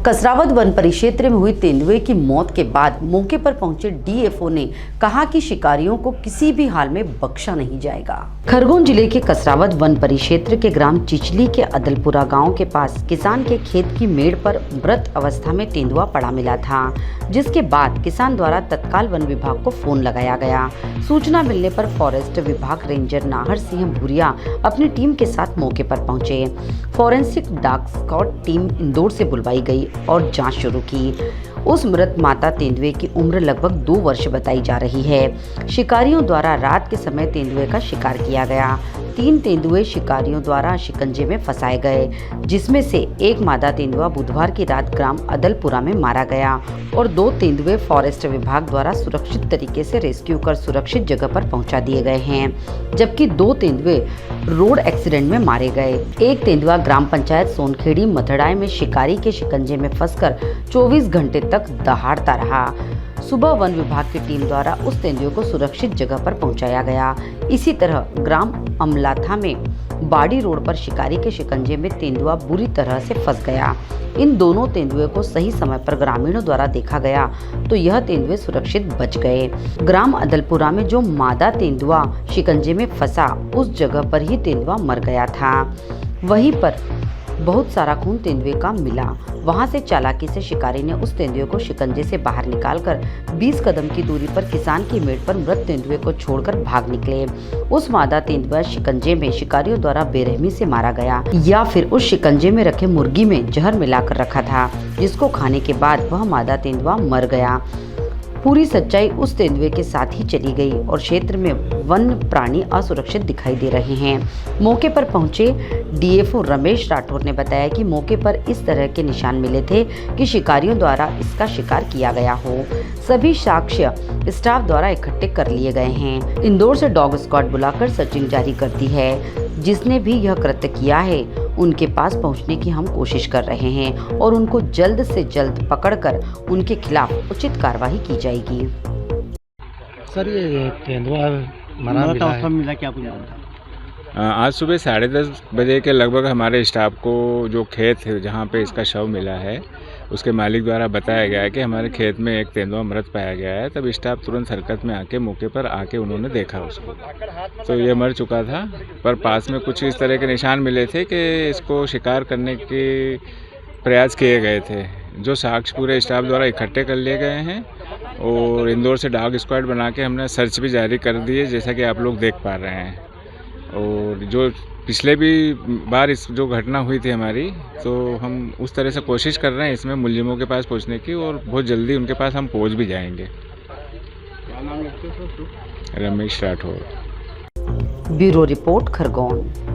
Kasrawad one परिक्षेत्र में हुई तेंदुए की मौत के बाद मौके पर पहुंचे डीएफओ ने कहा कि शिकारियों को किसी भी हाल में बख्शा नहीं जाएगा। खरगोन जिले के कसरावद वन परिक्षेत्र के ग्राम चिचली के अदलपुरा गांव के पास किसान के खेत की मेड़ पर मृत अवस्था में तेंदुआ पड़ा मिला था, जिसके बाद किसान द्वारा तत्काल वन विभाग को फोन लगाया गया। सूचना मिलने पर फॉरेस्ट विभाग रेंजर नाहर सिंह भूरिया अपनी टीम के साथ मौके पर पहुंचे। Forensic dog squad team Indore से बुलवाई गई और जांच शुरू की। उस मृत मादा तेंदुए की उम्र लगभग 2 वर्ष बताई जा रही है। शिकारियों द्वारा रात के समय तेंदुए का शिकार किया गया। 3 तेंदुए शिकारियों द्वारा शिकंजे में फंसाए गए, जिसमें से एक मादा तेंदुआ बुधवार की रात ग्राम अदलपुरा में मारा गया और 2 तेंदुए फॉरेस्ट विभाग द्वारा सुरक्षित तरीके से रेस्क्यू कर सुरक्षित जगह पर पहुंचा दिए गए हैं, जबकि 2 तेंदुए रोड एक्सीडेंट में मारे गए। एक तेंदुआ ग्राम पंचायत सोनखेड़ी मथड़ाई में शिकारी के शिकंजे में फंसकर 24 घंटे तक दहाड़ता रहा। सुबह वन विभाग की टीम द्वारा उस तेंदुए को सुरक्षित जगह पर पहुंचाया गया। इसी तरह ग्राम अमलाथा में बाड़ी रोड पर शिकारी के शिकंजे में तेंदुआ बुरी तरह से फंस गया। इन दोनों तेंदुए को सही समय पर ग्रामीणों द्वारा देखा गया तो यह तेंदुए सुरक्षित बच गए। ग्राम अदलपुरा में जो मादा तेंदुआ शिकंजे में फंसा, उस जगह पर ही तेंदुआ मर गया था। वहीं पर बहुत सारा खून तेंदुए का मिला। वहां से चालाकी से शिकारी ने उस तेंदुए को शिकंजे से बाहर निकालकर 20 कदम की दूरी पर किसान की मेड़ पर मृत तेंदुए को छोड़कर भाग निकले। उस मादा तेंदुआ शिकंजे में शिकारियों द्वारा बेरहमी से मारा गया या फिर उस शिकंजे में रखे मुर्गी में जहर मिलाकर रखा था, जिसको खाने के बाद वह मादा तेंदुआ मर गया। पूरी सच्चाई उस तेंदुए के साथ ही चली गई और क्षेत्र में वन प्राणी असुरक्षित दिखाई दे रहे हैं। मौके पर पहुंचे डीएफओ रमेश राठौर ने बताया कि मौके पर इस तरह के निशान मिले थे कि शिकारियों द्वारा इसका शिकार किया गया हो। सभी साक्ष्य स्टाफ द्वारा इकट्ठे कर लिए गए हैं। इंदौर से डॉग स्क्वाड बुलाकर सर्चिंग जारी कर दी है। जिसने भी यह कृत्य किया है उनके पास पहुंचने की हम कोशिश कर रहे हैं और उनको जल्द से जल्द पकड़कर उनके खिलाफ उचित कार्रवाई की जाएगी। सर, ये तेंदुआ मरा मिला क्या आपको? आज सुबह 10:30 बजे के लगभग हमारे स्टाफ को जो खेत है जहाँ पे इसका शव मिला है, उसके मालिक द्वारा बताया गया है कि हमारे खेत में एक तेंदुआ मृत पाया गया है। तब स्टाफ तुरंत हरकत में आके मौके पर आके उन्होंने देखा उसको, तो ये मर चुका था। पर पास में कुछ इस तरह के निशान मिले थे कि इसको शिकार करने के प्रयास किए गए थे, जो साक्ष्य पूरे स्टाफ द्वारा इकट्ठे कर लिए गए हैं और इंदौर से डॉग स्क्वाड बना के हमने सर्च भी जारी कर दी है, जैसा कि आप लोग देख पा रहे हैं। और जो पिछले भी बार इस जो घटना हुई थी हमारी, तो हम उस तरह से कोशिश कर रहे हैं इसमें मुलजिमों के पास पहुंचने की और बहुत जल्दी उनके पास हम पहुंच भी जाएंगे। क्या नाम लगता है? रमेश राठौर। Bureau report, Khargone.